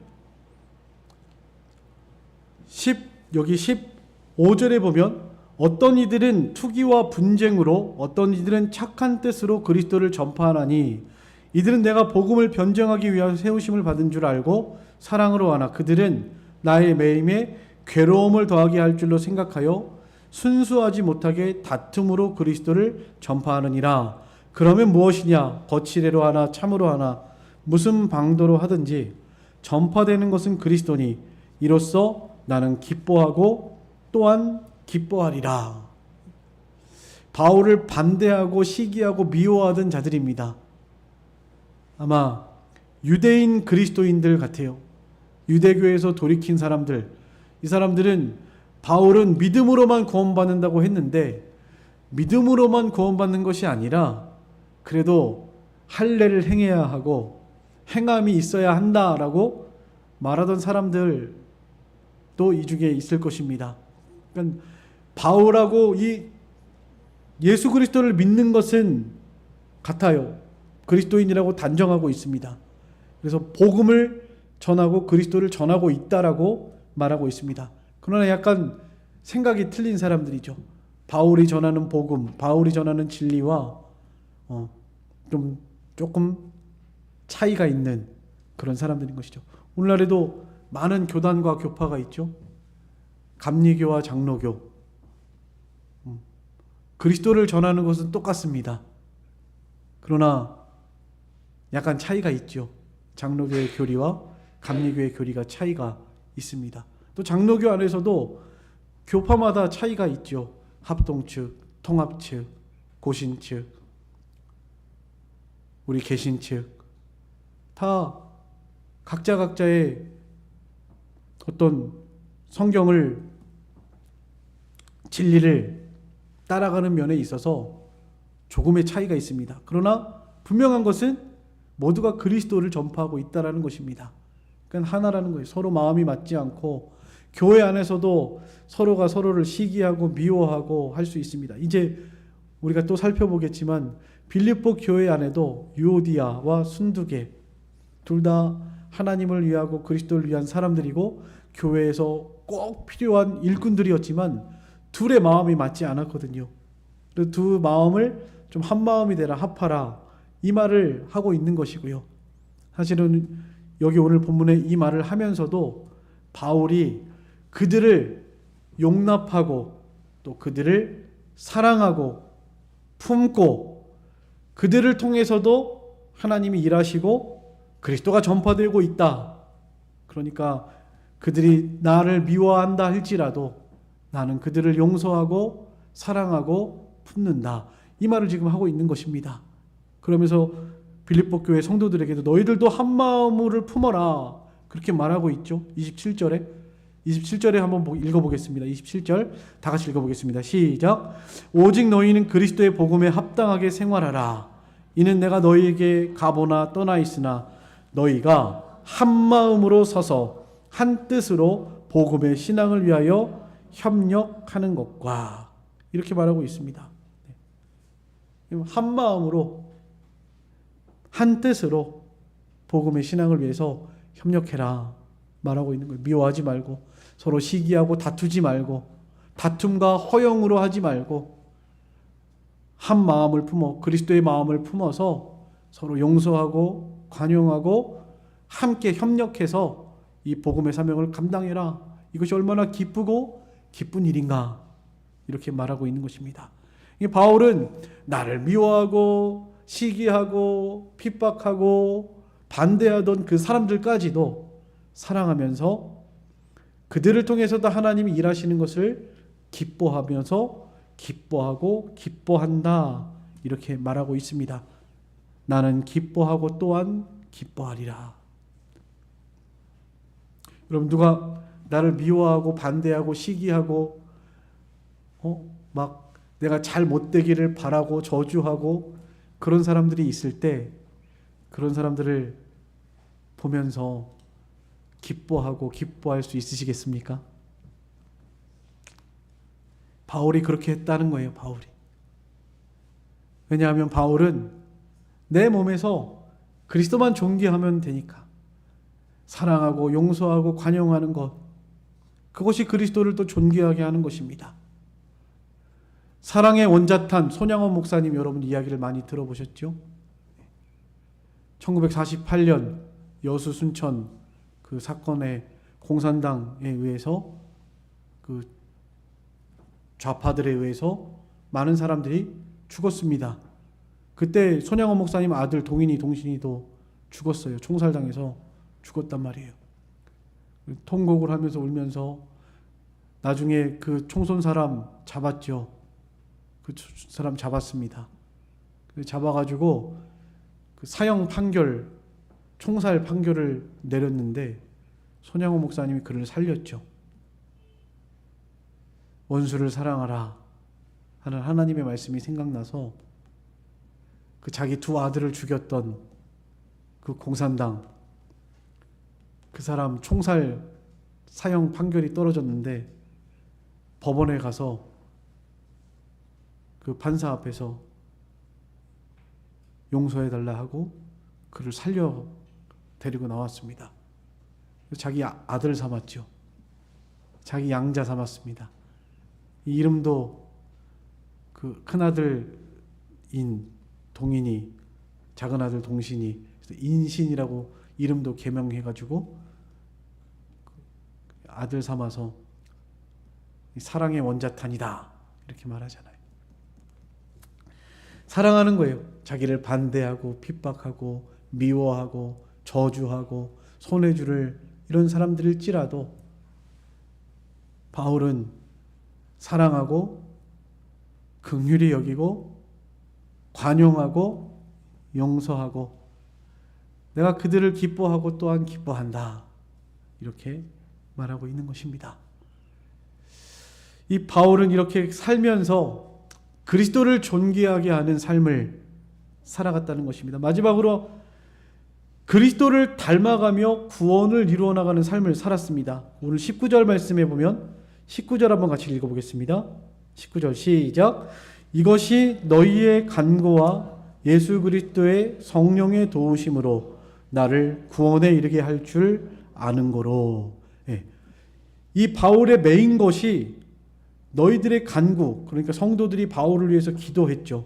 여기 15절에 보면 어떤 이들은 투기와 분쟁으로 어떤 이들은 착한 뜻으로 그리스도를 전파하나니 이들은 내가 복음을 변증하기 위하여 세우심을 받은 줄 알고 사랑으로 하나 그들은 나의 매임에 괴로움을 더하게 할 줄로 생각하여 순수하지 못하게 다툼으로 그리스도를 전파하느니라. 그러면 무엇이냐? 거칠애로 하나 참으로 하나 무슨 방도로 하든지 전파되는 것은 그리스도니 이로써 나는 기뻐하고 또한 기뻐하리라. 바울을 반대하고 시기하고 미워하던 자들입니다. 아마 유대인 그리스도인들 같아요. 유대교에서 돌이킨 사람들. 이 사람들은 바울은 믿음으로만 구원받는다고 했는데 믿음으로만 구원받는 것이 아니라 그래도 할례를 행해야 하고 행함이 있어야 한다라고 말하던 사람들도 이 중에 있을 것입니다. 그러니까 바울하고 이 예수 그리스도를 믿는 것은 같아요. 그리스도인이라고 단정하고 있습니다. 그래서 복음을 전하고 그리스도를 전하고 있다라고 말하고 있습니다. 그러나 약간 생각이 틀린 사람들이죠. 바울이 전하는 복음, 바울이 전하는 진리와 조금 차이가 있는 그런 사람들인 것이죠. 오늘날에도 많은 교단과 교파가 있죠. 감리교와 장로교. 그리스도를 전하는 것은 똑같습니다. 그러나 약간 차이가 있죠. 장로교의 교리와 감리교의 교리가 차이가 있습니다. 또 장로교 안에서도 교파마다 차이가 있죠. 합동 측, 통합 측, 고신 측, 우리 개신 측, 다 각자의 어떤 성경을 진리를 따라가는 면에 있어서 조금의 차이가 있습니다. 그러나 분명한 것은 모두가 그리스도를 전파하고 있다라는 것입니다. 그러니까 하나라는 거예요. 서로 마음이 맞지 않고 교회 안에서도 서로가 서로를 시기하고 미워하고 할 수 있습니다. 이제 우리가 또 살펴보겠지만 빌립보 교회 안에도 유오디아와 순두계 둘 다 하나님을 위하고 그리스도를 위한 사람들이고 교회에서 꼭 필요한 일꾼들이었지만 둘의 마음이 맞지 않았거든요. 그래서 두 마음을 좀 한 마음이 되라 합하라 이 말을 하고 있는 것이고요. 사실은 여기 오늘 본문에 이 말을 하면서도 바울이 그들을 용납하고 또 그들을 사랑하고 품고 그들을 통해서도 하나님이 일하시고 그리스도가 전파되고 있다. 그러니까 그들이 나를 미워한다 할지라도 나는 그들을 용서하고 사랑하고 품는다. 이 말을 지금 하고 있는 것입니다. 그러면서 빌립보 교회 성도들에게도 너희들도 한 마음을 품어라. 그렇게 말하고 있죠. 27절에 27절에 한번 읽어보겠습니다. 27절 다 같이 읽어보겠습니다. 시작. 오직 너희는 그리스도의 복음에 합당하게 생활하라. 이는 내가 너희에게 가보나 떠나 있으나 너희가 한 마음으로 서서 한 뜻으로 복음의 신앙을 위하여 협력하는 것과 이렇게 말하고 있습니다. 한 마음으로 한 뜻으로 복음의 신앙을 위해서 협력해라 말하고 있는 거예요. 미워하지 말고 서로 시기하고 다투지 말고 다툼과 허영으로 하지 말고 한 마음을 품어 그리스도의 마음을 품어서 서로 용서하고 관용하고 함께 협력해서 이 복음의 사명을 감당해라. 이것이 얼마나 기쁘고 기쁜 일인가 이렇게 말하고 있는 것입니다. 바울은 나를 미워하고 시기하고 핍박하고 반대하던 그 사람들까지도 사랑하면서 그들을 통해서도 하나님이 일하시는 것을 기뻐하면서 기뻐하고 기뻐한다 이렇게 말하고 있습니다. 나는 기뻐하고 또한 기뻐하리라. 여러분 누가 나를 미워하고 반대하고 시기하고 막 내가 잘 못되기를 바라고 저주하고 그런 사람들이 있을 때 그런 사람들을 보면서 기뻐하고 기뻐할 수 있으시겠습니까? 바울이 그렇게 했다는 거예요. 바울이. 왜냐하면 바울은 내 몸에서 그리스도만 존귀하면 되니까 사랑하고 용서하고 관용하는 것 그것이 그리스도를 또 존귀하게 하는 것입니다. 사랑의 원자탄 손양원 목사님 여러분 이야기를 많이 들어보셨죠? 1948년 여수 순천 그 사건의 공산당에 의해서 그 좌파들에 의해서 많은 사람들이 죽었습니다. 그때 손양원 목사님 아들 동신이도 죽었어요. 총살당해서 죽었단 말이에요. 통곡을 하면서 울면서 나중에 그 총쏜 사람 잡았죠. 그 사람 잡았습니다. 잡아가지고 그 사형 판결, 총살 판결을 내렸는데 손양호 목사님이 그를 살렸죠. 원수를 사랑하라 하는 하나님의 말씀이 생각나서 그 자기 두 아들을 죽였던 그 공산당 그 사람 총살 사형 판결이 떨어졌는데 법원에 가서 그 판사 앞에서 용서해달라 하고 그를 살려 데리고 나왔습니다. 자기 아들 삼았죠. 자기 양자 삼았습니다. 이 이름도 그 큰아들인 동인이 작은아들 동신이 인신이라고 이름도 개명해가지고 아들 삼아서 사랑의 원자탄이다 이렇게 말하잖아요. 사랑하는 거예요. 자기를 반대하고 핍박하고 미워하고 저주하고 손해주를 이런 사람들일지라도 바울은 사랑하고 긍휼히 여기고 관용하고 용서하고 내가 그들을 기뻐하고 또한 기뻐한다 이렇게 말하고 있는 것입니다. 이 바울은 이렇게 살면서 그리스도를 존귀하게 하는 삶을 살아갔다는 것입니다. 마지막으로 그리스도를 닮아가며 구원을 이루어 나가는 삶을 살았습니다. 오늘 19절 말씀에 보면 19절 한번 같이 읽어보겠습니다. 19절 시작. 이것이 너희의 간구와 예수 그리스도의 성령의 도우심으로 나를 구원에 이르게 할 줄 아는 거로. 이 바울의 메인 것이 너희들의 간구, 그러니까 성도들이 바울을 위해서 기도했죠.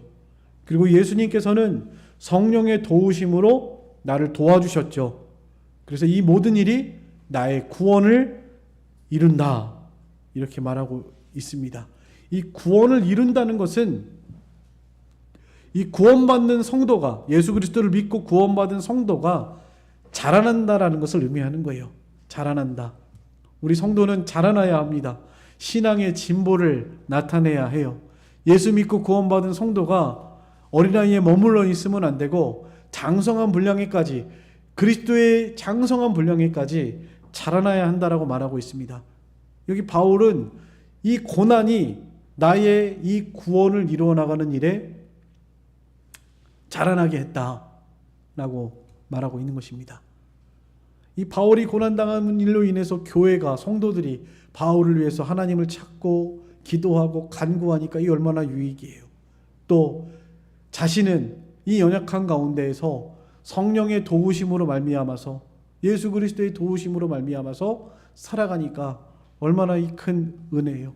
그리고 예수님께서는 성령의 도우심으로 나를 도와주셨죠. 그래서 이 모든 일이 나의 구원을 이룬다 이렇게 말하고 있습니다. 이 구원을 이룬다는 것은 이 구원받는 성도가 예수 그리스도를 믿고 구원받은 성도가 자라난다라는 것을 의미하는 거예요. 자라난다. 우리 성도는 자라나야 합니다. 신앙의 진보를 나타내야 해요. 예수 믿고 구원받은 성도가 어린아이에 머물러 있으면 안 되고 장성한 분량에까지 그리스도의 장성한 분량에까지 자라나야 한다라고 말하고 있습니다. 여기 바울은 이 고난이 나의 이 구원을 이루어 나가는 일에 자라나게 했다라고 말하고 있는 것입니다. 이 바울이 고난당하는 일로 인해서 교회가, 성도들이 바울을 위해서 하나님을 찾고 기도하고 간구하니까 이 얼마나 유익이에요. 또 자신은 이 연약한 가운데에서 성령의 도우심으로 말미암아서, 예수 그리스도의 도우심으로 말미암아서 살아가니까 얼마나 이 큰 은혜예요.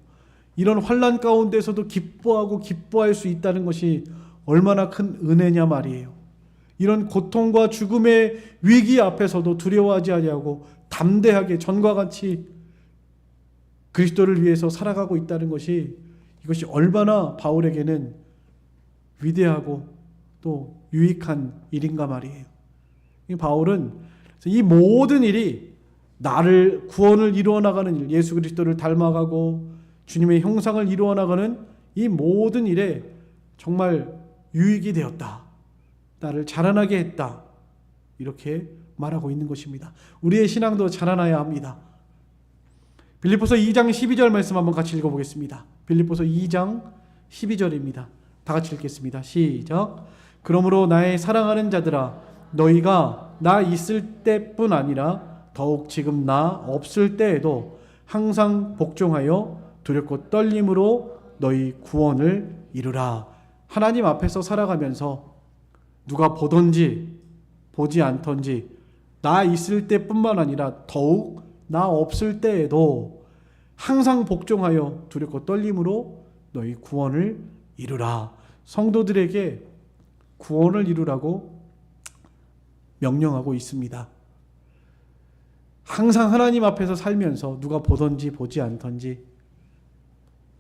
이런 환난 가운데서도 기뻐하고 기뻐할 수 있다는 것이 얼마나 큰 은혜냐 말이에요. 이런 고통과 죽음의 위기 앞에서도 두려워하지 아니하고 담대하게 전과 같이 그리스도를 위해서 살아가고 있다는 것이, 이것이 얼마나 바울에게는 위대하고 또 유익한 일인가 말이에요. 바울은 이 모든 일이 나를, 구원을 이루어 나가는 일, 예수 그리스도를 닮아가고 주님의 형상을 이루어 나가는 이 모든 일에 정말 유익이 되었다, 나를 자라나게 했다, 이렇게 말하고 있는 것입니다. 우리의 신앙도 자라나야 합니다. 빌립보서 2장 12절 말씀 한번 같이 읽어보겠습니다. 빌립보서 2장 12절입니다. 다 같이 읽겠습니다. 시작. 그러므로 나의 사랑하는 자들아, 너희가 나 있을 때뿐 아니라 더욱 지금 나 없을 때에도 항상 복종하여 두렵고 떨림으로 너희 구원을 이루라. 하나님 앞에서 살아가면서 누가 보던지 보지 않던지 나 있을 때뿐만 아니라 더욱 나 없을 때에도 항상 복종하여 두렵고 떨림으로 너희 구원을 이루라. 성도들에게 구원을 이루라고 명령하고 있습니다. 항상 하나님 앞에서 살면서 누가 보던지 보지 않던지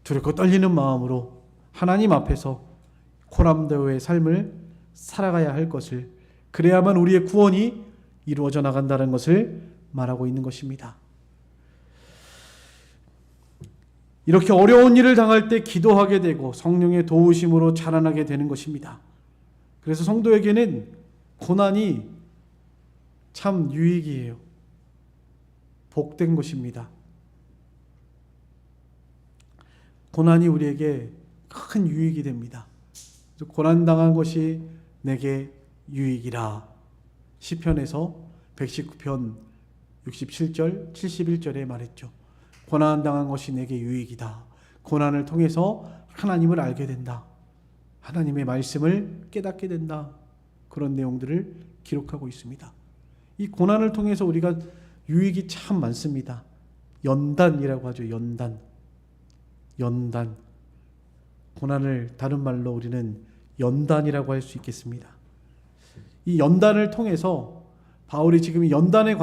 두렵고 떨리는 마음으로 하나님 앞에서 코람데오의 삶을 살아가야 할 것을, 그래야만 우리의 구원이 이루어져 나간다는 것을 말하고 있는 것입니다. 이렇게 어려운 일을 당할 때 기도하게 되고 성령의 도우심으로 자라나게 되는 것입니다. 그래서 성도에게는 고난이 참 유익이에요. 복된 것입니다. 고난이 우리에게 큰 유익이 됩니다. 고난당한 것이 내게 유익이라. 시편에서 119편 67절 71절에 말했죠. 고난당한 것이 내게 유익이다. 고난을 통해서 하나님을 알게 된다. 하나님의 말씀을 깨닫게 된다. 그런 내용들을 기록하고 있습니다. 이 고난을 통해서 우리가 유익이 참 많습니다. 연단이라고 하죠. 연단. 고난을 다른 말로 우리는 연단이라고 할 수 있겠습니다. 이 연단을 통해서 바울이 지금 고난의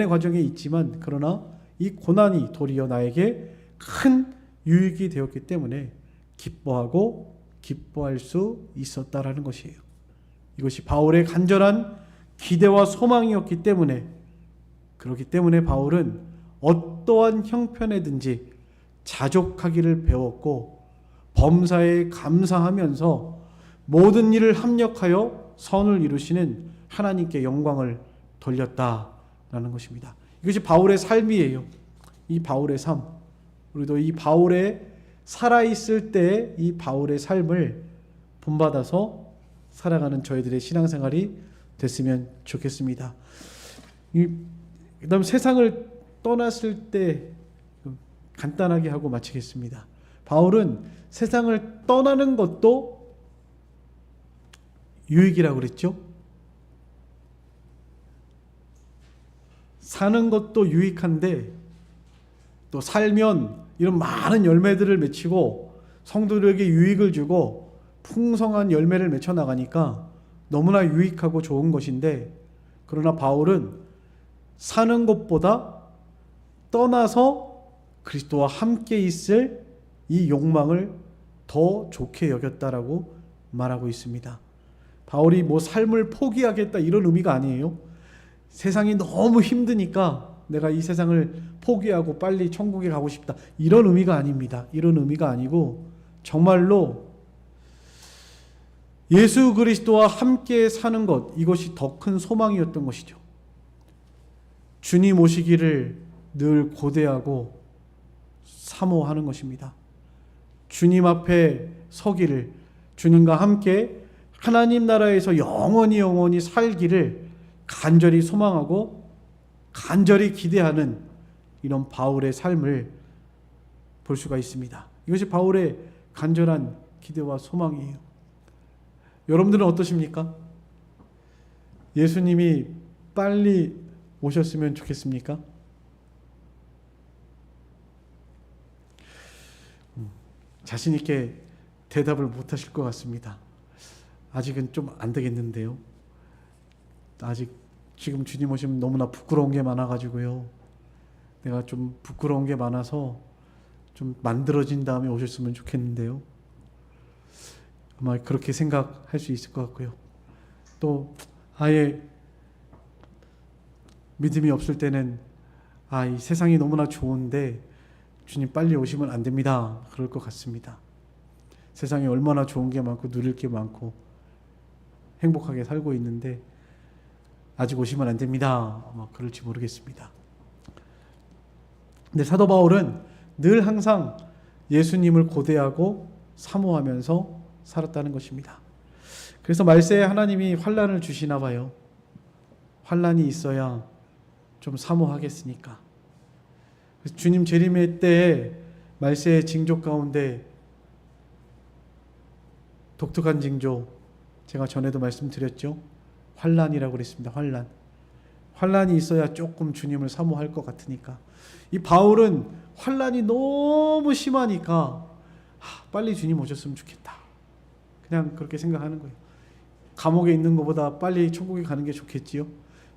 과정에 있지만, 그러나 이 고난이 도리어 나에게 큰 유익이 되었기 때문에 기뻐하고 기뻐할 수 있었다라는 것이에요. 이것이 바울의 간절한 기대와 소망이었기 때문에, 그렇기 때문에 바울은 어떠한 형편에든지 자족하기를 배웠고 범사에 감사하면서 모든 일을 합력하여 선을 이루시는 하나님께 영광을 돌렸다라는 것입니다. 이것이 바울의 삶이에요. 이 바울의 삶. 우리도 이 바울의 살아있을 때 이 바울의 삶을 본받아서 살아가는 저희들의 신앙생활이 됐으면 좋겠습니다. 그다음 세상을 떠났을 때 간단하게 하고 마치겠습니다. 바울은 세상을 떠나는 것도 유익이라고 그랬죠. 사는 것도 유익한데 또 살면 이런 많은 열매들을 맺히고 성도들에게 유익을 주고 풍성한 열매를 맺혀 나가니까 너무나 유익하고 좋은 것인데, 그러나 바울은 사는 것보다 떠나서 그리스도와 함께 있을 이 욕망을 더 좋게 여겼다라고 말하고 있습니다. 바울이 삶을 포기하겠다 이런 의미가 아니에요. 세상이 너무 힘드니까 내가 이 세상을 포기하고 빨리 천국에 가고 싶다 이런 의미가 아닙니다. 이런 의미가 아니고 정말로 예수 그리스도와 함께 사는 것, 이것이 더 큰 소망이었던 것이죠. 주님 오시기를 늘 고대하고 사모하는 것입니다. 주님 앞에 서기를, 주님과 함께 하나님 나라에서 영원히 살기를 간절히 소망하고 간절히 기대하는 이런 바울의 삶을 볼 수가 있습니다. 이것이 바울의 간절한 기대와 소망이에요. 여러분들은 어떠십니까? 예수님이 빨리 오셨으면 좋겠습니까? 자신 있게 대답을 못 하실 것 같습니다. 아직은 좀 안 되겠는데요. 아직 지금 주님 오시면 너무나 부끄러운 게 많아가지고요. 내가 좀 부끄러운 게 많아서 좀 만들어진 다음에 오셨으면 좋겠는데요. 아마 그렇게 생각할 수 있을 것 같고요. 또 아예 믿음이 없을 때는 이 세상이 너무나 좋은데 주님 빨리 오시면 안 됩니다. 그럴 것 같습니다. 세상에 얼마나 좋은 게 많고 누릴 게 많고 행복하게 살고 있는데 아직 오시면 안 됩니다. 아마 그럴지 모르겠습니다. 근데 사도 바울은 늘 항상 예수님을 고대하고 사모하면서 살았다는 것입니다. 그래서 말세에 하나님이 환난을 주시나 봐요. 환난이 있어야 좀 사모하겠으니까. 주님 재림의 때에 말세의 징조 가운데 독특한 징조, 제가 전에도 말씀드렸죠. 환난이라고 그랬습니다. 환난이 있어야 조금 주님을 사모할 것 같으니까. 이 바울은 환난이 너무 심하니까 빨리 주님 오셨으면 좋겠다. 그냥 그렇게 생각하는 거예요. 감옥에 있는 것보다 빨리 천국에 가는 게 좋겠지요.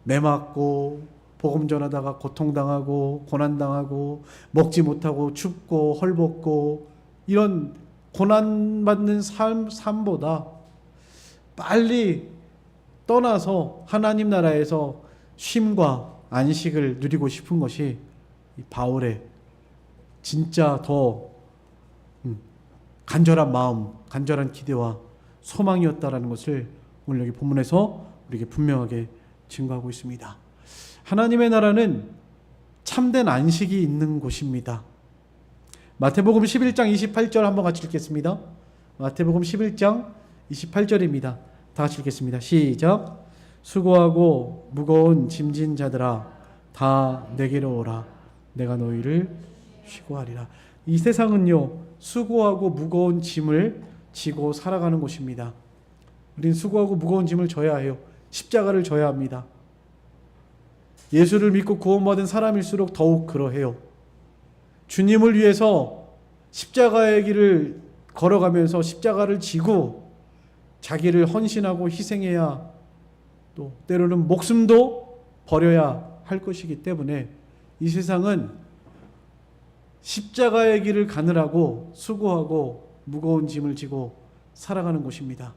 매 맞고 복음 전하다가 고통당하고 고난당하고 먹지 못하고 춥고 헐벗고 이런 고난받는 삶보다 빨리 떠나서 하나님 나라에서 쉼과 안식을 누리고 싶은 것이 이 바울의 진짜 더 간절한 마음, 간절한 기대와 소망이었다라는 것을 오늘 여기 본문에서 우리에게 분명하게 증거하고 있습니다. 하나님의 나라는 참된 안식이 있는 곳입니다. 마태복음 11장 28절 한번 같이 읽겠습니다. 마태복음 11장 28절입니다. 다 같이 읽겠습니다. 시작. 수고하고 무거운 짐진 자들아 다 내게로 오라. 내가 너희를 쉬고 하리라. 이 세상은요, 수고하고 무거운 짐을 지고 살아가는 곳입니다. 우린 수고하고 무거운 짐을 져야 해요. 십자가를 져야 합니다. 예수를 믿고 구원받은 사람일수록 더욱 그러해요. 주님을 위해서 십자가의 길을 걸어가면서 십자가를 지고 자기를 헌신하고 희생해야, 또 때로는 목숨도 버려야 할 것이기 때문에 이 세상은 십자가의 길을 가느라고 수고하고 무거운 짐을 지고 살아가는 곳입니다.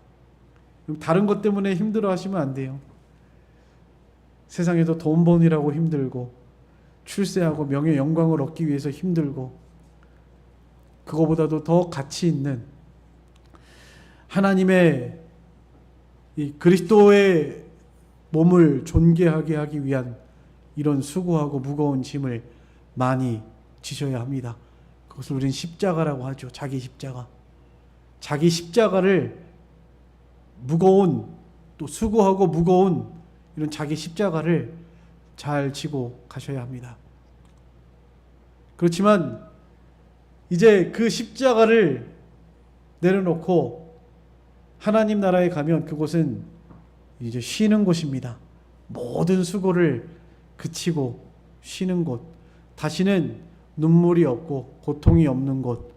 다른 것 때문에 힘들어 하시면 안 돼요. 세상에도 돈 버느라고 힘들고 출세하고 명예 영광을 얻기 위해서 힘들고 그거보다도 더 가치 있는 하나님의 이 그리스도의 몸을 존귀하게 하기 위한 이런 수고하고 무거운 짐을 많이 지셔야 합니다. 그것을 우리는 십자가라고 하죠. 자기 십자가. 자기 십자가를 무거운, 또 수고하고 무거운 이런 자기 십자가를 잘 지고 가셔야 합니다. 그렇지만 이제 그 십자가를 내려놓고 하나님 나라에 가면 그곳은 이제 쉬는 곳입니다. 모든 수고를 그치고 쉬는 곳, 다시는 눈물이 없고 고통이 없는 곳,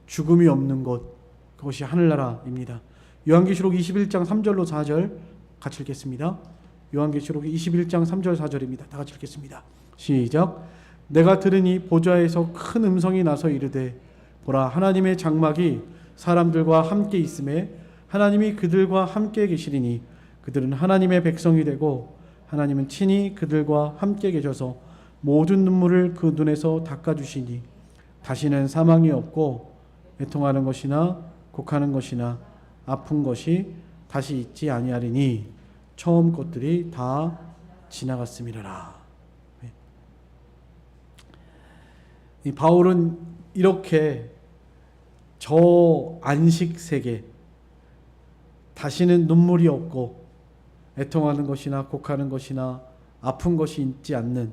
죽음이 없는 곳, 그것이 하늘나라입니다. 요한계시록 21장 3절로 4절 같이 읽겠습니다. 요한계시록 21장 3절 4절입니다. 다 같이 읽겠습니다. 시작. 내가 들으니 보좌에서 큰 음성이 나서 이르되 보라, 하나님의 장막이 사람들과 함께 있음에 하나님이 그들과 함께 계시리니 그들은 하나님의 백성이 되고 하나님은 친히 그들과 함께 계셔서 모든 눈물을 그 눈에서 닦아주시니 다시는 사망이 없고 애통하는 것이나 곡하는 것이나 아픈 것이 다시 있지 아니하리니 처음 것들이 다 지나갔음이라. 이 바울은 이렇게 저 안식 세계, 다시는 눈물이 없고 애통하는 것이나 곡하는 것이나 아픈 것이 있지 않는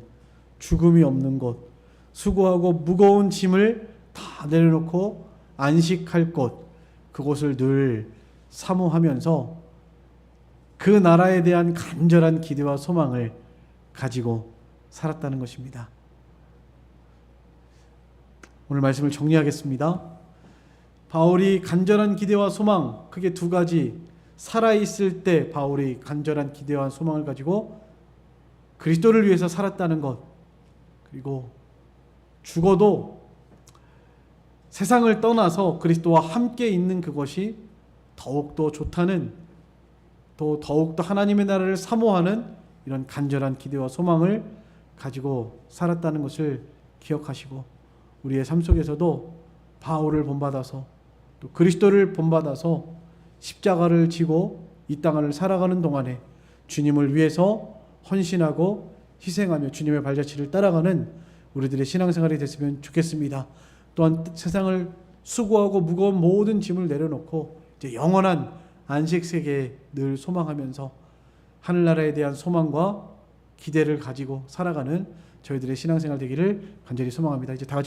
죽음이 없는 곳, 수고하고 무거운 짐을 다 내려놓고 안식할 곳, 그곳을 늘 사모하면서 그 나라에 대한 간절한 기대와 소망을 가지고 살았다는 것입니다. 오늘 말씀을 정리하겠습니다. 바울이 간절한 기대와 소망, 크게 두 가지, 살아있을 때 바울이 간절한 기대와 소망을 가지고 그리스도를 위해서 살았다는 것, 그리고 죽어도 세상을 떠나서 그리스도와 함께 있는 그것이 더욱더 좋다는, 또 더욱더 하나님의 나라를 사모하는 이런 간절한 기대와 소망을 가지고 살았다는 것을 기억하시고, 우리의 삶 속에서도 바울을 본받아서 또 그리스도를 본받아서 십자가를 지고 이 땅을 살아가는 동안에 주님을 위해서 헌신하고 희생하며 주님의 발자취를 따라가는 우리들의 신앙생활이 됐으면 좋겠습니다. 또한 세상을 수고하고 무거운 모든 짐을 내려놓고 이제 영원한 안식 세계에 늘 소망하면서 하늘나라에 대한 소망과 기대를 가지고 살아가는 저희들의 신앙생활 되기를 간절히 소망합니다. 이제 다 같이